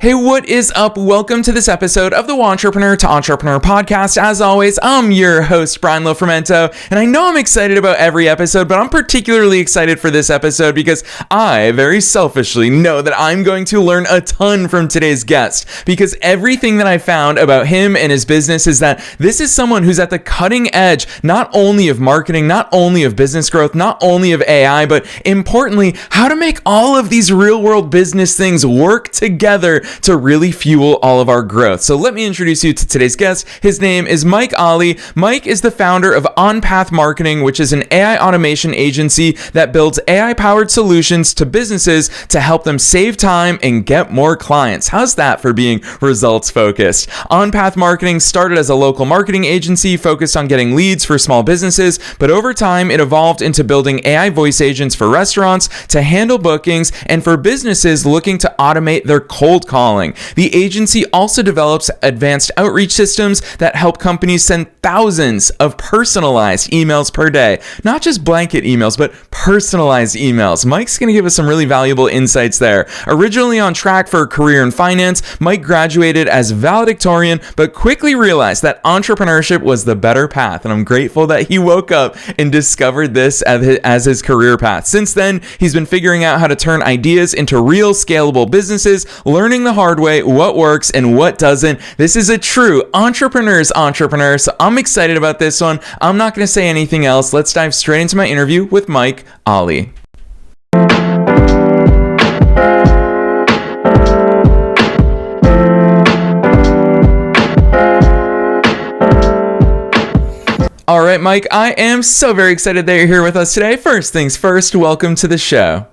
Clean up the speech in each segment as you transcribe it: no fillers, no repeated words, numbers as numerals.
Hey, what is up? Welcome to this episode of the Wantrepreneur to Entrepreneur podcast. As always, I'm your host, Brian Lofrumento, and I know I'm excited about every episode, but I'm particularly excited for this episode because I very selfishly know that I'm going to learn a ton from today's guest, because everything that I found about him and his business is that this is someone who's at the cutting edge, not only of marketing, not only of business growth, not only of AI, but importantly, how to make all of these real world business things work together to really fuel all of our growth. So let me introduce you to today's guest. His name is Mike Ali. Mike is the founder of OnPath Marketing, which is an AI automation agency that builds AI-powered solutions to businesses to help them save time and get more clients. How's that for being results focused? OnPath Marketing started as a local marketing agency focused on getting leads for small businesses, but over time it evolved into building AI voice agents for restaurants to handle bookings and for businesses looking to automate their cold calling. The agency also develops advanced outreach systems that help companies send thousands of personalized emails per day. Not just blanket emails, but personalized emails. Mike's going to give us some really valuable insights there. Originally on track for a career in finance, Mike graduated as valedictorian, but quickly realized that entrepreneurship was the better path. And I'm grateful that he woke up and discovered this as his career path. Since then, he's been figuring out how to turn ideas into real scalable businesses, learning the hard way what works and what doesn't. This is a true entrepreneur's entrepreneur, so I'm excited about this one. I'm not going to say anything else. Let's dive straight into my interview with Mike Ali. All right, Mike, I am so very excited that you're here with us today. First things first, welcome to the show.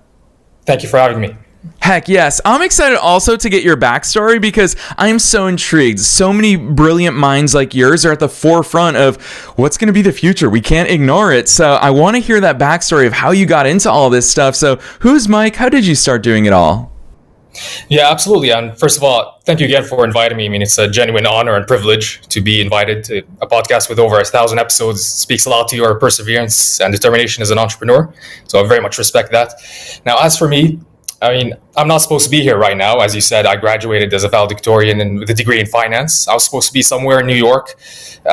Thank you for having me. Heck yes. I'm excited also to get your backstory because I'm so intrigued. So many brilliant minds like yours are at the forefront of what's going to be the future. We can't ignore it. So I want to hear that backstory of how you got into all this stuff. So who's Mike? How did you start doing it all? Yeah, absolutely. And first of all, thank you again for inviting me. I mean, it's a genuine honor and privilege to be invited to a podcast with over 1,000 episodes. It speaks a lot to your perseverance and determination as an entrepreneur. So I very much respect that. Now, as for me, I mean, I'm not supposed to be here right now. As you said, I graduated as a valedictorian and with a degree in finance. I was supposed to be somewhere in New York,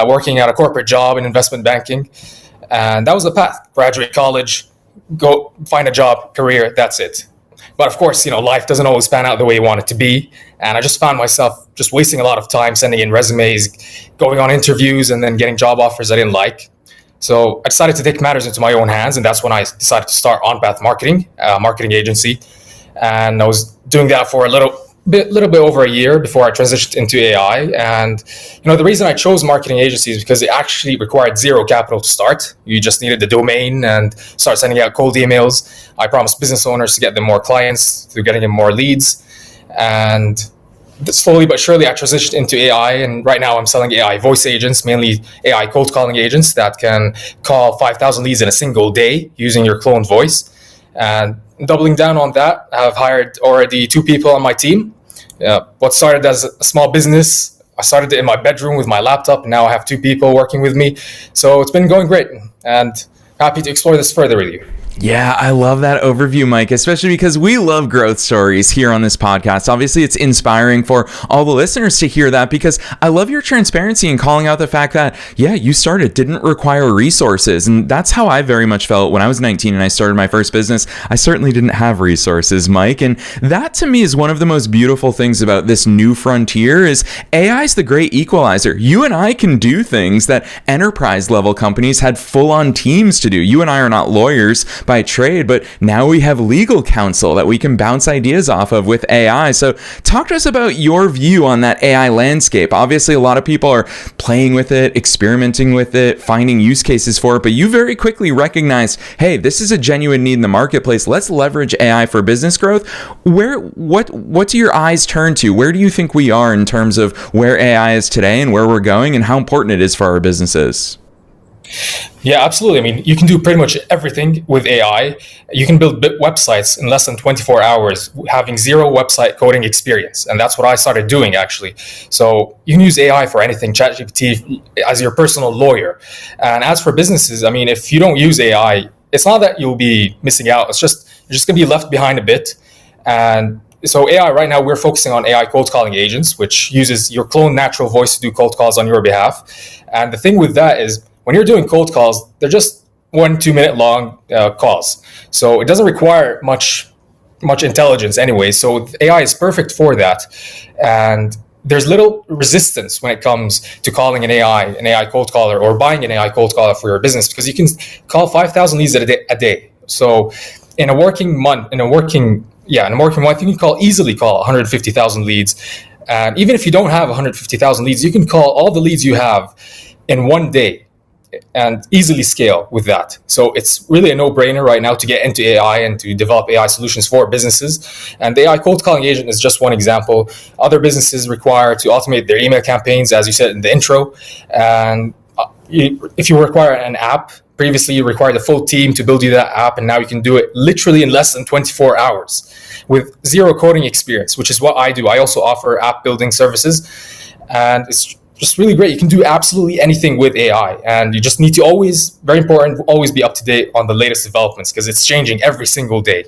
working at a corporate job in investment banking. And that was the path. Graduate college, go find a job, career, that's it. But of course, life doesn't always pan out the way you want it to be. And I just found myself just wasting a lot of time sending in resumes, going on interviews, and then getting job offers I didn't like. So I decided to take matters into my own hands. And that's when I decided to start OnPath Marketing, a marketing agency. And I was doing that for a little bit over a year before I transitioned into AI. And the reason I chose marketing agencies is because it actually required zero capital to start. You just needed the domain and start sending out cold emails. I promised business owners to get them more clients through getting them more leads. And slowly but surely I transitioned into AI, and right now I'm selling AI voice agents, mainly AI cold calling agents that can call 5,000 leads in a single day using your cloned voice. And doubling down on that, I've hired already 2 people on my team. What started as a small business, I started it in my bedroom with my laptop, and now I have 2 people working with me. So it's been going great, and happy to explore this further with you. Yeah, I love that overview, Mike, especially because we love growth stories here on this podcast. Obviously, it's inspiring for all the listeners to hear that because I love your transparency in calling out the fact that, you started, didn't require resources. And that's how I very much felt when I was 19 and I started my first business. I certainly didn't have resources, Mike. And that to me is one of the most beautiful things about this new frontier is AI is the great equalizer. You and I can do things that enterprise level companies had full on teams to do. You and I are not lawyers by trade, but now we have legal counsel that we can bounce ideas off of with AI. So talk to us about your view on that AI landscape. Obviously, a lot of people are playing with it, experimenting with it, finding use cases for it, but you very quickly recognized, hey, this is a genuine need in the marketplace. Let's leverage AI for business growth. What do your eyes turn to? Where do you think we are in terms of where AI is today and where we're going and how important it is for our businesses? Yeah, absolutely. I mean, you can do pretty much everything with AI. You can build websites in less than 24 hours, having zero website coding experience. And that's what I started doing, actually. So you can use AI for anything, ChatGPT as your personal lawyer. And as for businesses, I mean, if you don't use AI, it's not that you'll be missing out. It's just, you're just going to be left behind a bit. And so AI right now, we're focusing on AI cold calling agents, which uses your clone natural voice to do cold calls on your behalf. And the thing with that is when you're doing cold calls, they're just 1-2 minute long calls. So it doesn't require much intelligence anyway. So AI is perfect for that. And there's little resistance when it comes to calling an AI cold caller, or buying an AI cold caller for your business, because you can call 5,000 leads a day. So in a working month, you can easily call 150,000 leads. And even if you don't have 150,000 leads, you can call all the leads you have in one day and easily scale with that. So it's really a no-brainer right now to get into AI and to develop AI solutions for businesses. And the AI cold calling agent is just one example. Other businesses require to automate their email campaigns, as you said in the intro. And if you require an app, previously you required a full team to build you that app, and now you can do it literally in less than 24 hours with zero coding experience, which is what I do. I also offer app building services, and it's just really great. You can do absolutely anything with AI, and you just need to always be up to date on the latest developments, because it's changing every single day.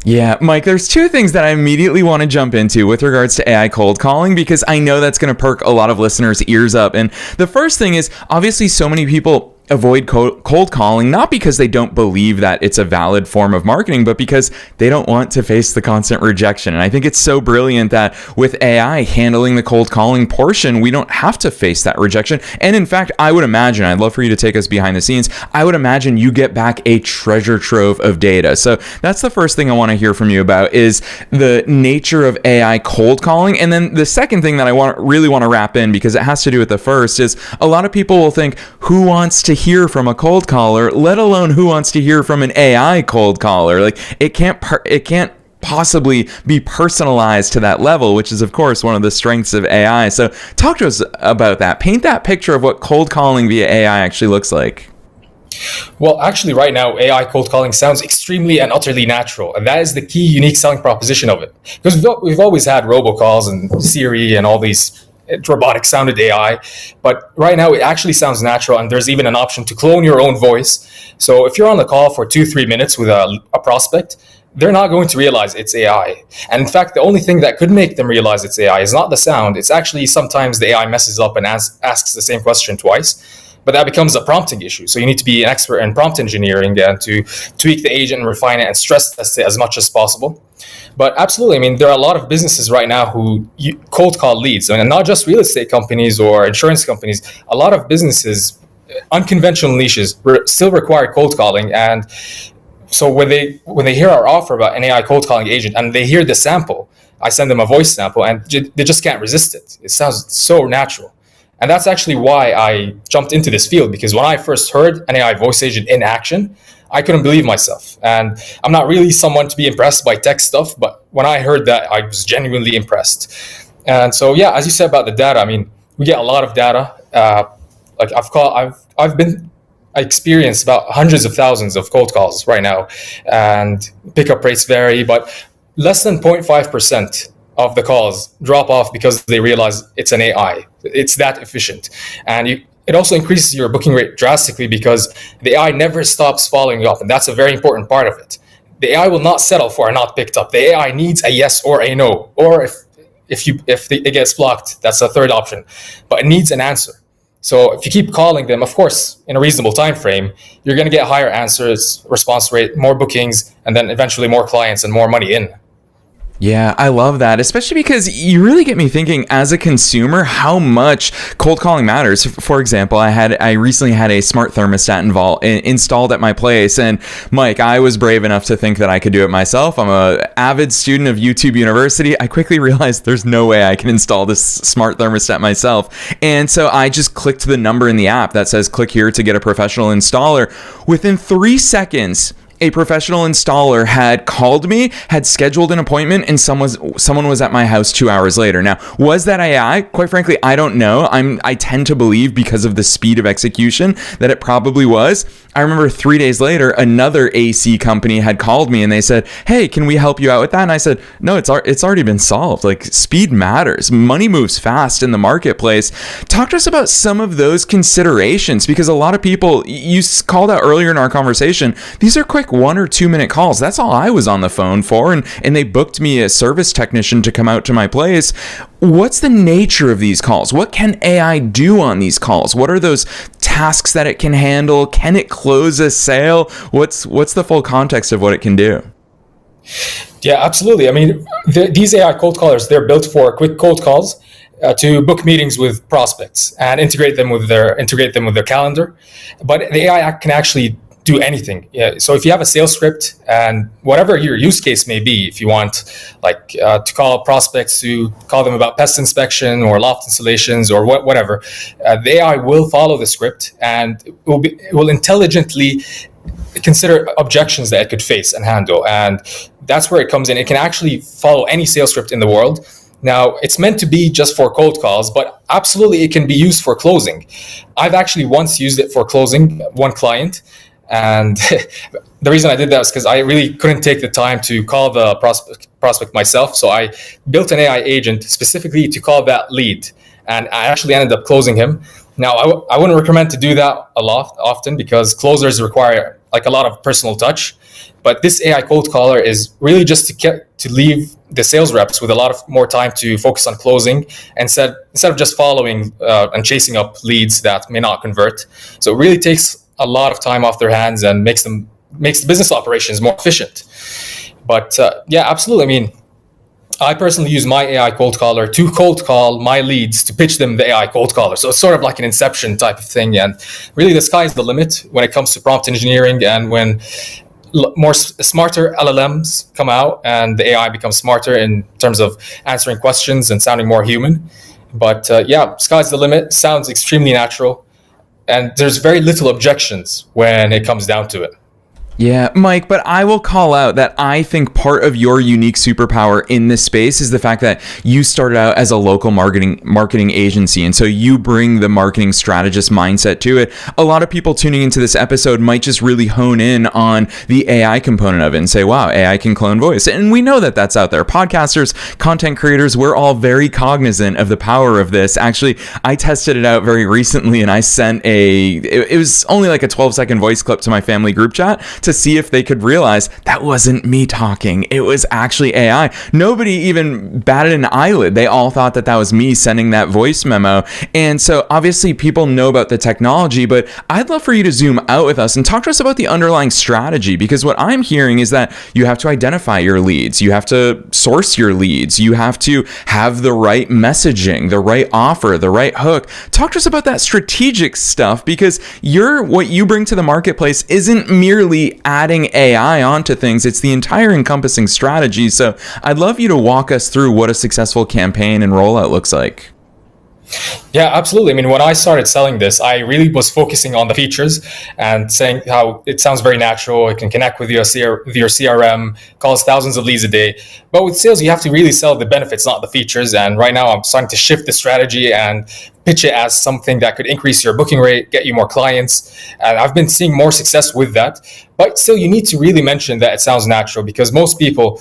Yeah, Mike, there's two things that I immediately want to jump into with regards to AI cold calling, because I know that's going to perk a lot of listeners' ears up. And the first thing is, obviously, so many people avoid cold calling, not because they don't believe that it's a valid form of marketing, but because they don't want to face the constant rejection. And I think it's so brilliant that with AI handling the cold calling portion, we don't have to face that rejection. And in fact, I would imagine, I'd love for you to take us behind the scenes, I would imagine you get back a treasure trove of data. So that's the first thing I want to hear from you about, is the nature of AI cold calling. And then the second thing that I really want to wrap in, because it has to do with the first, is a lot of people will think, who wants to hear from a cold caller, let alone who wants to hear from an AI cold caller? Like, it can't possibly be personalized to that level, which is of course one of the strengths of AI. So talk to us about that. Paint that picture of what cold calling via AI actually looks like. Well, actually, right now, AI cold calling sounds extremely and utterly natural. And that is the key unique selling proposition of it. Because we've always had robocalls and Siri and all these robotic sounded AI, but right now it actually sounds natural, and there's even an option to clone your own voice. So if you're on the call for 2-3 minutes with a prospect, they're not going to realize it's AI. And in fact, the only thing that could make them realize it's AI is not the sound. It's actually sometimes the AI messes up and asks the same question twice. But that becomes a prompting issue. So you need to be an expert in prompt engineering and to tweak the agent and refine it and stress test it as much as possible. But absolutely, I mean, there are a lot of businesses right now who cold call leads, and not just real estate companies or insurance companies. A lot of businesses, unconventional niches, still require cold calling. And so when they hear our offer about an AI cold calling agent and they hear the sample, I send them a voice sample, and they just can't resist it. It sounds so natural. And that's actually why I jumped into this field, because when I first heard an AI voice agent in action, I couldn't believe myself. And I'm not really someone to be impressed by tech stuff, but when I heard that, I was genuinely impressed. And so, yeah, as you said about the data, I mean, we get a lot of data. I experienced about hundreds of thousands of cold calls right now, and pickup rates vary, but less than 0.5% of the calls drop off because they realize it's an AI. It's that efficient. And it also increases your booking rate drastically, because the AI never stops following you up. And that's a very important part of it. The AI will not settle for a not picked up. The AI needs a yes or a no. Or if it gets blocked, that's a third option. But it needs an answer. So if you keep calling them, of course, in a reasonable time frame, you're going to get higher answers, response rate, more bookings, and then eventually more clients and more money in. Yeah, I love that, especially because you really get me thinking as a consumer how much cold calling matters. For example, I recently had a smart thermostat installed at my place, and Mike, I was brave enough to think that I could do it myself. I'm an avid student of YouTube University. I quickly realized there's no way I can install this smart thermostat myself, and so I just clicked the number in the app that says click here to get a professional installer. Within 3 seconds, a professional installer had called me, had scheduled an appointment, and someone was at my house 2 hours later. Now, was that AI? Quite frankly, I don't know. I tend to believe, because of the speed of execution, that it probably was. I remember 3 days later, another AC company had called me and they said, "Hey, can we help you out with that?" And I said, "No, it's already been solved." Like, speed matters. Money moves fast in the marketplace. Talk to us about some of those considerations, because a lot of people, you called out earlier in our conversation, these are quick quick 1 or 2 minute calls. That's all I was on the phone for. And they booked me a service technician to come out to my place. What's the nature of these calls? What can AI do on these calls? What are those tasks that it can handle? Can it close a sale? What's the full context of what it can do? Yeah, absolutely. I mean, these AI cold callers, they're built for quick cold calls to book meetings with prospects and integrate them with their calendar. But the AI can actually do anything. Yeah. So if you have a sales script and whatever your use case may be, if you want to call prospects, to call them about pest inspection or loft installations or whatever, the AI will follow the script and it will intelligently consider objections that it could face and handle. And that's where it comes in. It can actually follow any sales script in the world. Now, it's meant to be just for cold calls, but absolutely it can be used for closing. I've actually once used it for closing one client. And the reason I did that was because I really couldn't take the time to call the prospect myself. So I built an AI agent specifically to call that lead. And I actually ended up closing him. Now, I wouldn't recommend to do that often because closers require a lot of personal touch. But this AI cold caller is really just to leave the sales reps with a lot of more time to focus on closing instead of just following and chasing up leads that may not convert. So it really takes a lot of time off their hands and makes the business operations more efficient. But yeah, absolutely. I mean, I personally use my AI cold caller to cold call my leads to pitch them the AI cold caller. So it's sort of like an inception type of thing. And really the sky is the limit when it comes to prompt engineering and when smarter LLMs come out and the AI becomes smarter in terms of answering questions and sounding more human. But yeah, sky's the limit. Sounds extremely natural. And there's very little objections when it comes down to it. Yeah, Mike, but I will call out that I think part of your unique superpower in this space is the fact that you started out as a local marketing agency, and so you bring the marketing strategist mindset to it. A lot of people tuning into this episode might just really hone in on the AI component of it and say, wow, AI can clone voice. And we know that that's out there. Podcasters, content creators, we're all very cognizant of the power of this. Actually, I tested it out very recently, and I sent it was only like a 12-second voice clip to my family group chat to see if they could realize that wasn't me talking. It was actually AI. Nobody even batted an eyelid. They all thought that was me sending that voice memo. And so obviously people know about the technology, but I'd love for you to zoom out with us and talk to us about the underlying strategy, because what I'm hearing is that you have to identify your leads. You have to source your leads. You have to have the right messaging, the right offer, the right hook. Talk to us about that strategic stuff, because what you bring to the marketplace isn't merely adding AI onto things. It's the entire encompassing strategy. So I'd love you to walk us through what a successful campaign and rollout looks like. Yeah, absolutely. I mean, when I started selling this, I really was focusing on the features and saying how it sounds very natural. It can connect with your CRM, calls thousands of leads a day. But with sales, you have to really sell the benefits, not the features. And right now I'm starting to shift the strategy and pitch it as something that could increase your booking rate, get you more clients. And I've been seeing more success with that. But still, you need to really mention that it sounds natural, because most people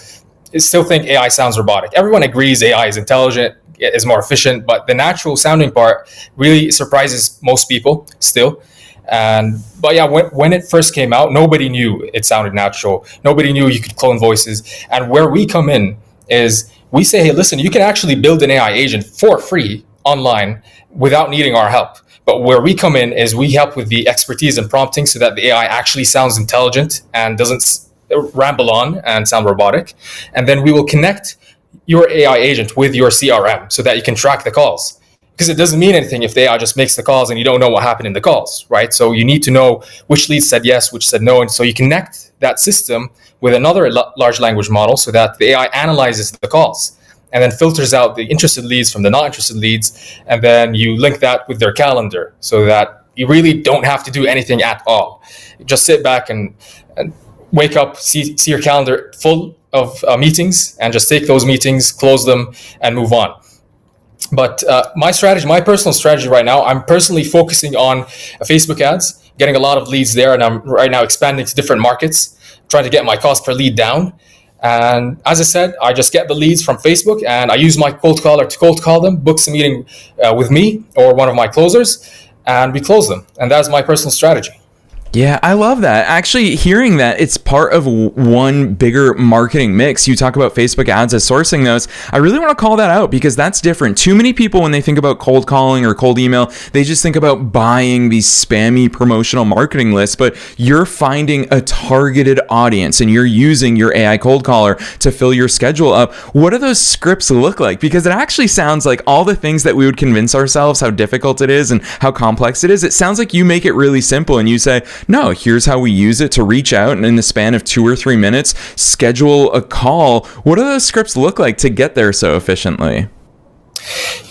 still think AI sounds robotic. Everyone agrees AI is intelligent, is more efficient, but the natural sounding part really surprises most people still. But yeah, when it first came out, nobody knew it sounded natural. Nobody knew you could clone voices. And where we come in is we say, hey, listen, you can actually build an AI agent for free online without needing our help. But where we come in is we help with the expertise and prompting so that the AI actually sounds intelligent and doesn't ramble on and sound robotic. And then we will connect your AI agent with your CRM so that you can track the calls. Because it doesn't mean anything if the AI just makes the calls and you don't know what happened in the calls, right? So you need to know which leads said yes, which said no. And so you connect that system with another large language model so that the AI analyzes the calls and then filters out the interested leads from the not interested leads. And then you link that with their calendar so that you really don't have to do anything at all. You just sit back and wake up, see your calendar full of meetings, and just take those meetings, close them, and move on. But my personal strategy right now, I'm personally focusing on Facebook ads, getting a lot of leads there, and I'm right now expanding to different markets, trying to get my cost per lead down. And as I said, I just get the leads from Facebook, and I use my cold caller to cold call them, book a meeting with me or one of my closers, and we close them. And that's my personal strategy. Yeah, I love that. Actually, hearing that it's part of one bigger marketing mix. You talk about Facebook ads as sourcing those. I really want to call that out because that's different. Too many people, when they think about cold calling or cold email, they just think about buying these spammy promotional marketing lists, but you're finding a targeted audience and you're using your AI cold caller to fill your schedule up. What do those scripts look like? Because it actually sounds like all the things that we would convince ourselves how difficult it is and how complex it is. It sounds like you make it really simple and you say, no, here's how we use it to reach out, and in the span of 2 or 3 minutes, schedule a call. What do those scripts look like to get there so efficiently?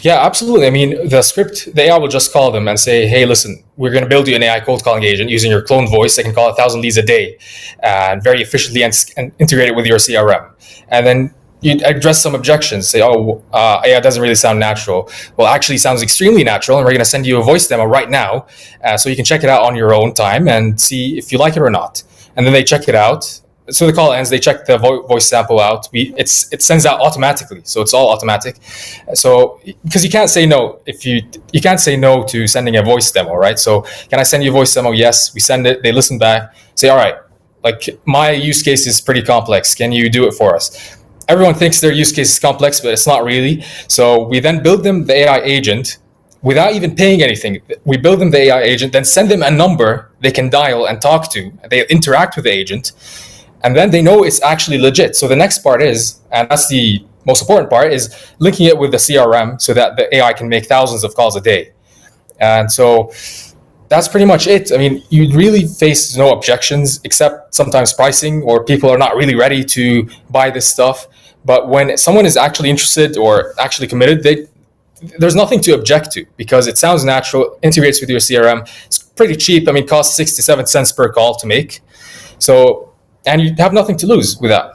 Yeah, absolutely. I mean, the script, the AI will just call them and say, hey, listen, we're going to build you an AI cold calling agent using your clone voice. They can call 1,000 leads a day and very efficiently and integrate it with your CRM. And then you address some objections, say, yeah, it doesn't really sound natural. Well, actually it sounds extremely natural, and we're going to send you a voice demo right now so you can check it out on your own time and see if you like it or not. And then they check it out. So the call ends, they check the voice sample out. It sends out automatically, so it's all automatic. So because you can't say no if you can't say no to sending a voice demo, right? So can I send you a voice demo? Yes, we send it. They listen back, say, all right, like my use case is pretty complex. Can you do it for us? Everyone thinks their use case is complex, but it's not really. So we then build them the AI agent without even paying anything. We build them the AI agent, then send them a number they can dial and talk to. They interact with the agent, and then they know it's actually legit. So the next part is, and that's the most important part, is linking it with the CRM so that the AI can make thousands of calls a day. And so that's pretty much it. I mean, you really face no objections except sometimes pricing, or people are not really ready to buy this stuff. But when someone is actually interested or actually committed, there's nothing to object to because it sounds natural, integrates with your CRM. It's pretty cheap. I mean, it costs 67 cents per call to make. So, and you have nothing to lose with that.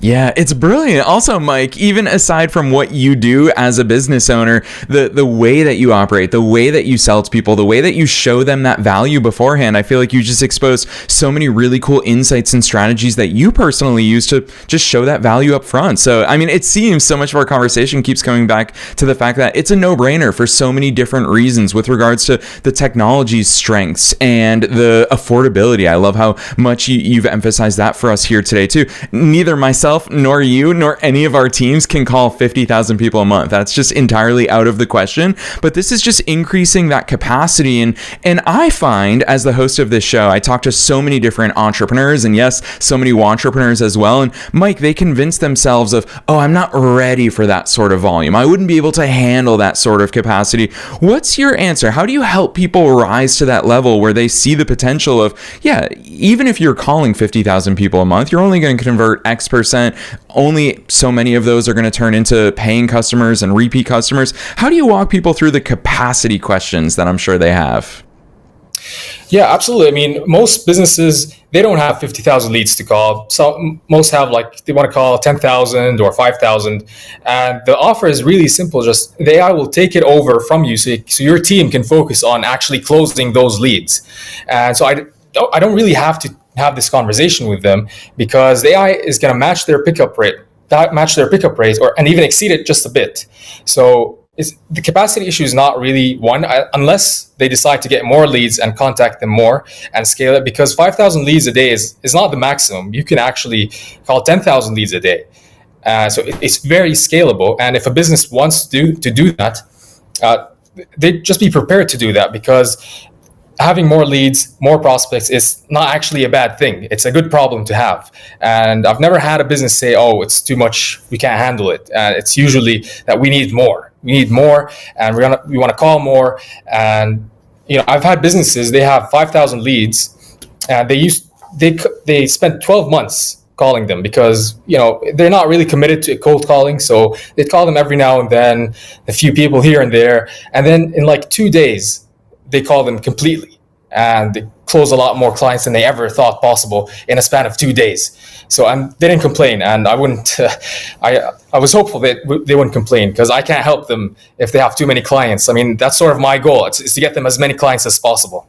Yeah, it's brilliant. Also, Mike, even aside from what you do as a business owner, the way that you operate, the way that you sell to people, the way that you show them that value beforehand, I feel like you just expose so many really cool insights and strategies that you personally use to just show that value up front. So, I mean, it seems so much of our conversation keeps coming back to the fact that it's a no-brainer for so many different reasons with regards to the technology's strengths and the affordability. I love how much you've emphasized that for us here today, too. Neither myself nor you nor any of our teams can call 50,000 people a month. That's just entirely out of the question. But this is just increasing that capacity. And I find, as the host of this show, I talk to so many different entrepreneurs, and yes, so many entrepreneurs as well. And Mike, they convince themselves of, oh, I'm not ready for that sort of volume. I wouldn't be able to handle that sort of capacity. What's your answer? How do you help people rise to that level where they see the potential of, yeah, even if you're calling 50,000 people a month, you're only going to convert X%. Only so many of those are going to turn into paying customers and repeat customers. How do you walk people through the capacity questions that I'm sure they have? Yeah, absolutely. I mean, most businesses, they don't have 50,000 leads to call. So most have they want to call 10,000 or 5,000. And the offer is really simple. Just the AI will take it over from you so your team can focus on actually closing those leads. And so I don't really have to have this conversation with them because the AI is going to match their pickup rate, and even exceed it just a bit. So the capacity issue is not really one, unless they decide to get more leads and contact them more and scale it, because 5,000 leads a day is not the maximum. You can actually call 10,000 leads a day. So it's very scalable. And if a business wants to do that, they just be prepared to do that, because having more leads, more prospects is not actually a bad thing. It's a good problem to have. And I've never had a business say, oh, it's too much, we can't handle it. It's usually that we need more. We need more, and we want to call more. And I've had businesses, they have 5,000 leads, and they spent 12 months calling them because they're not really committed to cold calling. So they call them every now and then, a few people here and there, and then in 2 days, they call them completely, and they close a lot more clients than they ever thought possible in a span of 2 days. So they didn't complain, and I wouldn't. I was hopeful that they wouldn't complain, because I can't help them if they have too many clients. I mean, that's sort of my goal. It's to get them as many clients as possible.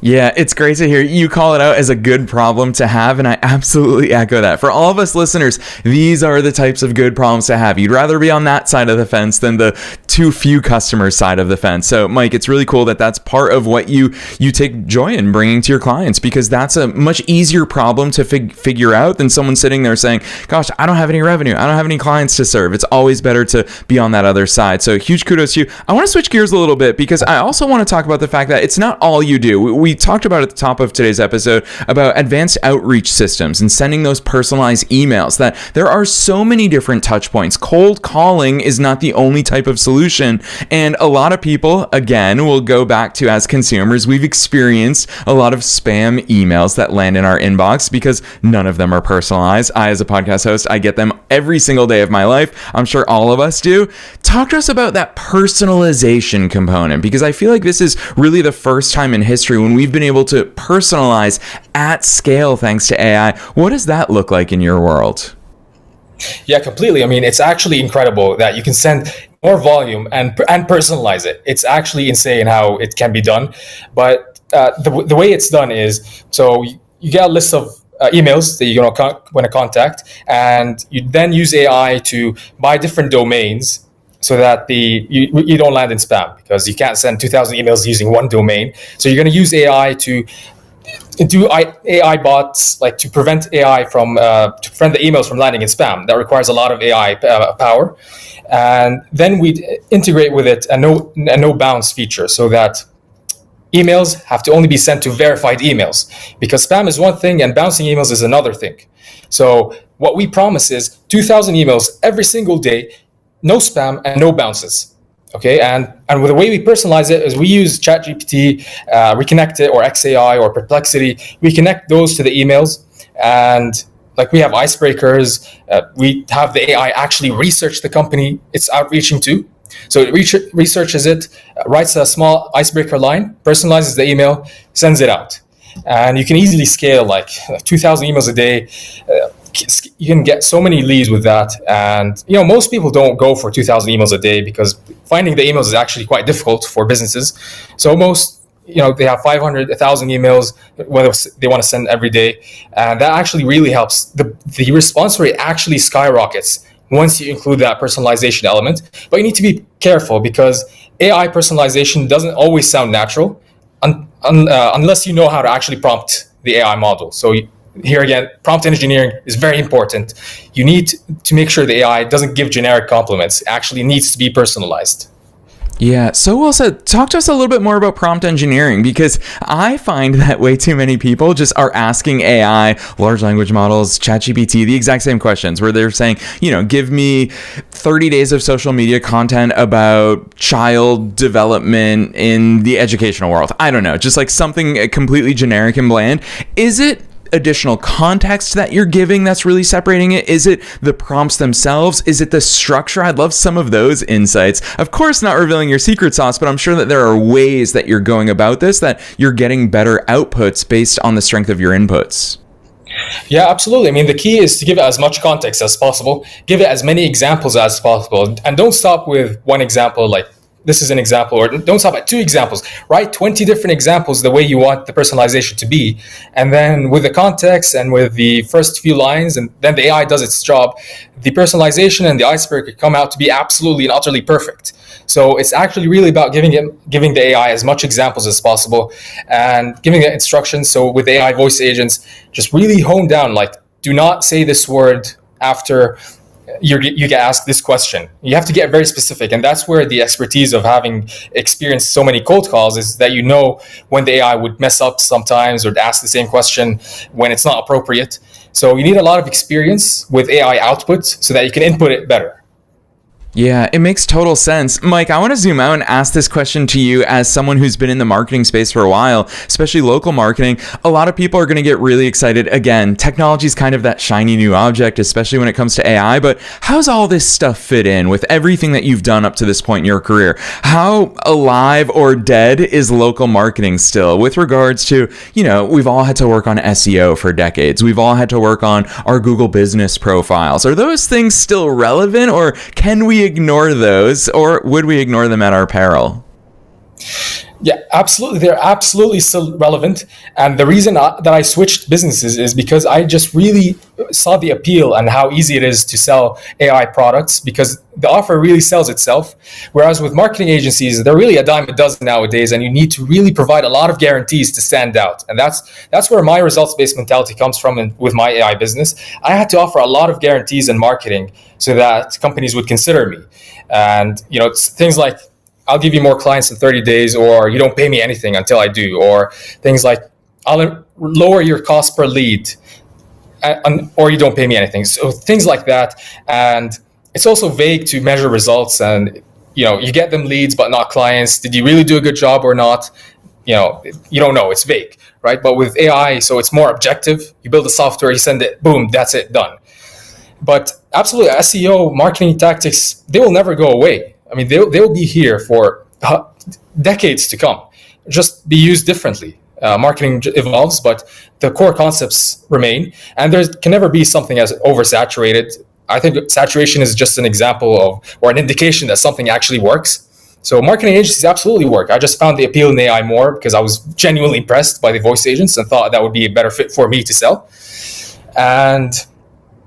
Yeah, it's great to hear you call it out as a good problem to have, and I absolutely echo that. For all of us listeners, these are the types of good problems to have. You'd rather be on that side of the fence than the too few customers side of the fence. So, Mike, it's really cool that that's part of what you take joy in bringing to your clients, because that's a much easier problem to figure out than someone sitting there saying, gosh, I don't have any revenue. I don't have any clients to serve. It's always better to be on that other side. So huge kudos to you. I want to switch gears a little bit because I also want to talk about the fact that it's not all you do. We talked about at the top of today's episode about advanced outreach systems and sending those personalized emails, that there are so many different touch points. Cold calling is not the only type of solution. And a lot of people, again, will go back to, as consumers, we've experienced a lot of spam emails that land in our inbox because none of them are personalized. I, as a podcast host, I get them every single day of my life. I'm sure all of us do. Talk to us about that personalization component, because I feel like this is really the first time in history when we've been able to personalize at scale thanks to AI. What does that look like in your world? Yeah, completely. I mean, it's actually incredible that you can send more volume and personalize it. It's actually insane how it can be done. But the way it's done is, so you get a list of emails that you're going to want to contact, and you then use AI to buy different domains so that you don't land in spam, because you can't send 2,000 emails using one domain. So you're going to use AI to do AI bots, like to prevent AI from to prevent the emails from landing in spam. That requires a lot of AI power, and then we integrate with it a no bounce feature, so that emails have to only be sent to verified emails, because spam is one thing and bouncing emails is another thing. So what we promise is 2,000 emails every single day, no spam and no bounces. Okay, and with the way we personalize it is we use ChatGPT, Reconnect It, or XAI, or Perplexity. We connect those to the emails, and like we have icebreakers. We have the AI actually research the company it's outreaching to. So it researches it, writes a small icebreaker line, personalizes the email, sends it out. And you can easily scale like 2,000 emails a day. You can get so many leads with that. And, most people don't go for 2,000 emails a day because finding the emails is actually quite difficult for businesses. So most, they have 500, 1,000 emails, whether they want to send every day. And that actually really helps. The response rate actually skyrockets once you include that personalization element. But you need to be careful, because AI personalization doesn't always sound natural unless you know how to actually prompt the AI model. So here again, prompt engineering is very important. You need to make sure the AI doesn't give generic compliments. It actually needs to be personalized. Yeah, so well said. Talk to us a little bit more about prompt engineering, because I find that way too many people just are asking AI, large language models, ChatGPT, the exact same questions, where they're saying, give me 30 days of social media content about child development in the educational world. I don't know, just like something completely generic and bland. Is it additional context that you're giving that's really separating it? Is it the prompts themselves? Is it the structure? I'd love some of those insights. Of course, not revealing your secret sauce, but I'm sure that there are ways that you're going about this, that you're getting better outputs based on the strength of your inputs. Yeah, absolutely. I mean, the key is to give it as much context as possible, give it as many examples as possible, and don't stop with one example, like this is an example, or don't stop at 2 examples. Write 20 different examples the way you want the personalization to be. And then with the context and with the first few lines, and then the AI does its job, the personalization and the icebreaker come out to be absolutely and utterly perfect. So it's actually really about giving the AI as much examples as possible and giving it instructions. So with AI voice agents, just really hone down, like, do not say this word after you get asked this question. You have to get very specific, and that's where the expertise of having experienced so many cold calls is, that when the AI would mess up sometimes or ask the same question when it's not appropriate. So you need a lot of experience with AI output so that you can input it better. Yeah, it makes total sense. Mike, I want to zoom out and ask this question to you as someone who's been in the marketing space for a while, especially local marketing. A lot of people are going to get really excited. Again, technology is kind of that shiny new object, especially when it comes to AI, but how's all this stuff fit in with everything that you've done up to this point in your career? How alive or dead is local marketing still with regards to, we've all had to work on SEO for decades. We've all had to work on our Google business profiles. Are those things still relevant, or can we ignore those, or would we ignore them at our peril? Yeah, absolutely. They're absolutely still relevant. And the reason that I switched businesses is because I just really saw the appeal and how easy it is to sell AI products because the offer really sells itself. Whereas with marketing agencies, they're really a dime a dozen nowadays, and you need to really provide a lot of guarantees to stand out. And that's where my results-based mentality comes from with my AI business. I had to offer a lot of guarantees in marketing so that companies would consider me. And it's things like I'll give you more clients in 30 days, or you don't pay me anything until I do, or things like I'll lower your cost per lead, or you don't pay me anything. So things like that. And it's also vague to measure results, and you get them leads but not clients. Did you really do a good job or not? You don't know. It's vague, right? But with AI, so it's more objective. You build the software, you send it, boom, that's it, done. But absolutely, SEO marketing tactics, they will never go away. I mean, they'll be here for decades to come, just be used differently. Marketing evolves, but the core concepts remain, and there can never be something as oversaturated. I think saturation is just an example of, or an indication that something actually works. So marketing agencies absolutely work. I just found the appeal in AI more because I was genuinely impressed by the voice agents and thought that would be a better fit for me to sell. And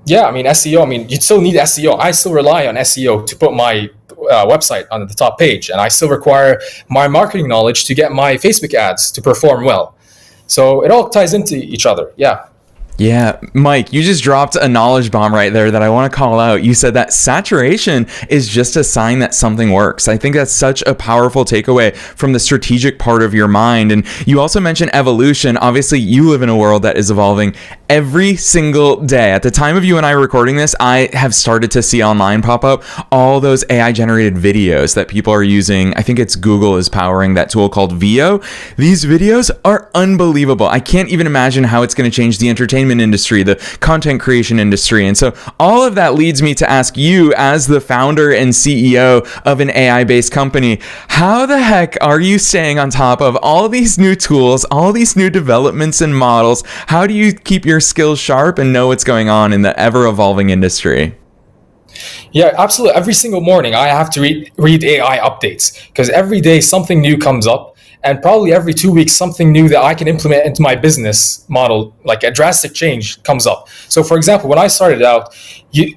yeah, I mean, SEO, you still need SEO. I still rely on SEO to put my website on the top page, and I still require my marketing knowledge to get my Facebook ads to perform well. So it all ties into each other. Yeah. Yeah, Mike, you just dropped a knowledge bomb right there that I want to call out. You said that saturation is just a sign that something works. I think that's such a powerful takeaway from the strategic part of your mind. And you also mentioned evolution. Obviously, you live in a world that is evolving every single day. At the time of you and I recording this, I have started to see online pop up all those AI generated videos that people are using. I think it's Google is powering that tool called Veo. These videos are unbelievable. I can't even imagine how it's going to change the entertainment industry, the content creation industry. And so all of that leads me to ask you, as the founder and CEO of an AI-based company, how the heck are you staying on top of all these new tools, all these new developments and models? How do you keep your skills sharp and know what's going on in the ever-evolving industry? Yeah, absolutely. Every single morning, I have to read AI updates because every day something new comes up. And probably every 2 weeks, something new that I can implement into my business model, like a drastic change, comes up. So, for example, when I started out,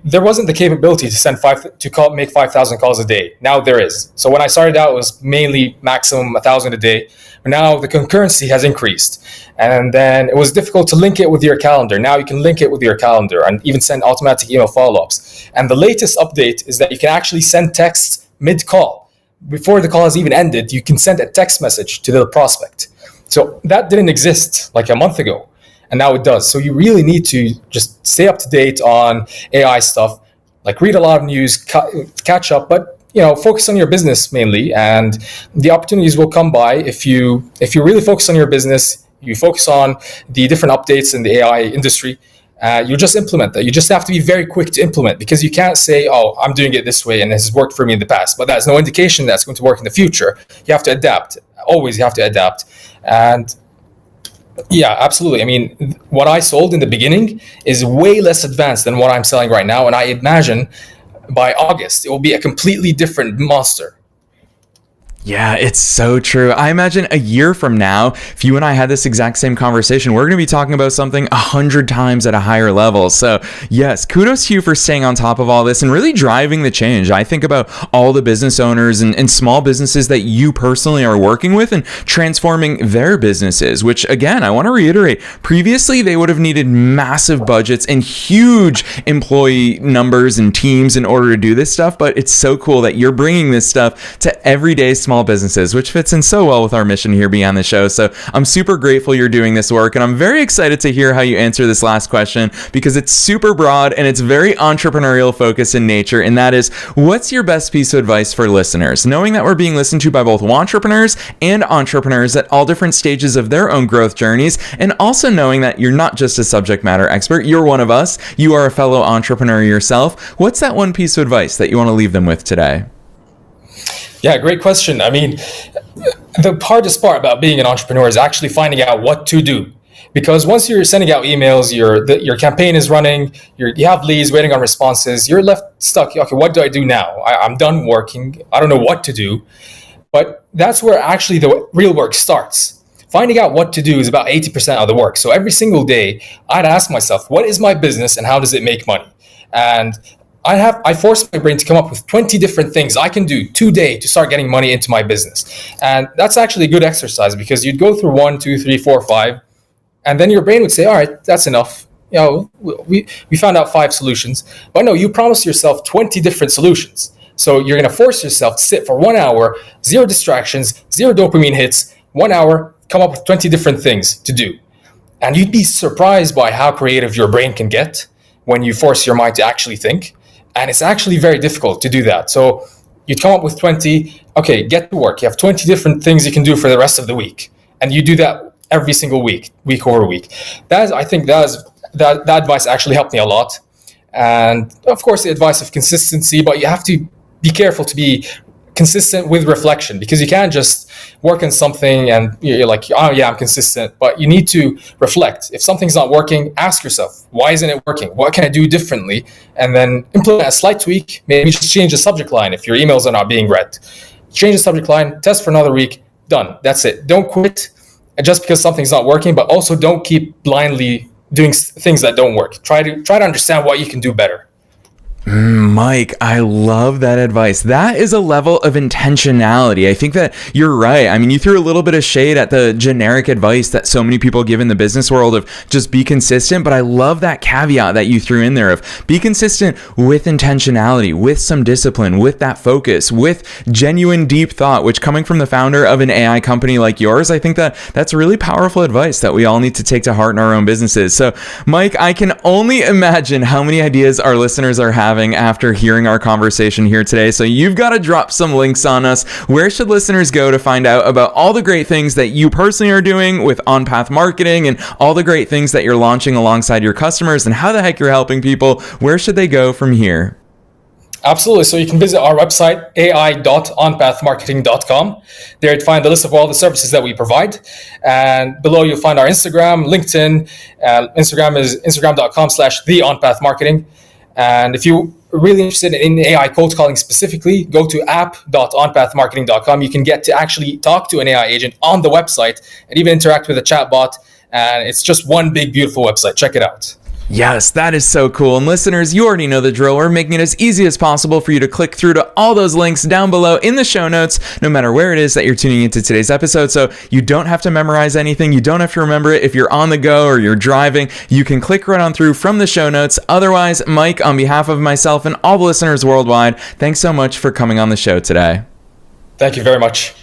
there wasn't the capability to make 5,000 calls a day. Now there is. So when I started out, it was mainly maximum 1,000 a day. But now the concurrency has increased, and then it was difficult to link it with your calendar. Now you can link it with your calendar and even send automatic email follow-ups. And the latest update is that you can actually send texts mid-call. Before the call has even ended, you can send a text message to the prospect. So that didn't exist like a month ago, and now it does. So you really need to just stay up to date on AI stuff, like read a lot of news, catch up, but focus on your business mainly, and the opportunities will come by if you really focus on your business. You focus on the different updates in the AI industry. You just implement that. You just have to be very quick to implement, because you can't say, oh, I'm doing it this way and this has worked for me in the past, but that's no indication that's going to work in the future. You have to adapt. Always you have to adapt. And yeah, absolutely. What I sold in the beginning is way less advanced than what I'm selling right now. And I imagine by August, it will be a completely different monster. Yeah, it's so true. I imagine a year from now, if you and I had this exact same conversation, we're going to be talking about something 100 times at a higher level. So yes, kudos to you for staying on top of all this and really driving the change. I think about all the business owners and small businesses that you personally are working with and transforming their businesses, which again, I want to reiterate, previously they would have needed massive budgets and huge employee numbers and teams in order to do this stuff. But it's so cool that you're bringing this stuff to everyday small businesses, which fits in so well with our mission here Beyond the Show. So I'm super grateful you're doing this work, and I'm very excited to hear how you answer this last question, because it's super broad and it's very entrepreneurial focused in nature. And that is, what's your best piece of advice for listeners? Knowing that we're being listened to by both entrepreneurs and entrepreneurs at all different stages of their own growth journeys, and also knowing that you're not just a subject matter expert, you're one of us, you are a fellow entrepreneur yourself. What's that one piece of advice that you want to leave them with today? Yeah, great question. The hardest part about being an entrepreneur is actually finding out what to do. Because once you're sending out emails, your campaign is running, you have leads waiting on responses, you're left stuck. Okay, what do I do now? I'm done working. I don't know what to do. But that's where actually the real work starts. Finding out what to do is about 80% of the work. So every single day, I'd ask myself, what is my business and how does it make money? And I forced my brain to come up with 20 different things I can do today to start getting money into my business. And that's actually a good exercise because you'd go through 1, 2, 3, 4, 5, and then your brain would say, all right, that's enough. We found out 5 solutions. But no, you promised yourself 20 different solutions. So you're going to force yourself to sit for 1 hour, 0 distractions, 0 dopamine hits, 1 hour, come up with 20 different things to do. And you'd be surprised by how creative your brain can get when you force your mind to actually think. And it's actually very difficult to do that. So you'd come up with 20, okay, get to work. You have 20 different things you can do for the rest of the week. And you do that every single week over week. I think that advice actually helped me a lot. And of course, the advice of consistency, but you have to be careful to be consistent with reflection, because you can't just work on something and you're like, oh yeah, I'm consistent, but you need to reflect. If something's not working, ask yourself, why isn't it working? What can I do differently? And then implement a slight tweak, maybe just change the subject line if your emails are not being read. Change the subject line, test for another week, done. That's it. Don't quit just because something's not working, but also don't keep blindly doing things that don't work. Try to understand what you can do better. Mike, I love that advice. That is a level of intentionality. I think that you're right. I mean, you threw a little bit of shade at the generic advice that so many people give in the business world of just be consistent, but I love that caveat that you threw in there of be consistent with intentionality, with some discipline, with that focus, with genuine deep thought, which coming from the founder of an AI company like yours, I think that that's really powerful advice that we all need to take to heart in our own businesses. So, Mike, I can only imagine how many ideas our listeners are having after hearing our conversation here today. So you've got to drop some links on us. Where should listeners go to find out about all the great things that you personally are doing with OnPath Marketing and all the great things that you're launching alongside your customers and how the heck you're helping people? Where should they go from here? Absolutely. So you can visit our website, ai.onpathmarketing.com. There you'd find the list of all the services that we provide. And below you'll find our Instagram, LinkedIn. Instagram is instagram.com/theonpathmarketing. And if you're really interested in AI cold calling specifically, go to app.onpathmarketing.com. You can get to actually talk to an AI agent on the website and even interact with a chatbot. And it's just one big, beautiful website. Check it out. Yes, that is so cool. And listeners, you already know the drill. We're making it as easy as possible for you to click through to all those links down below in the show notes, no matter where it is that you're tuning into today's episode. So you don't have to memorize anything. You don't have to remember it. If you're on the go or you're driving, you can click right on through from the show notes. Otherwise, Mike, on behalf of myself and all the listeners worldwide, thanks so much for coming on the show today. Thank you very much.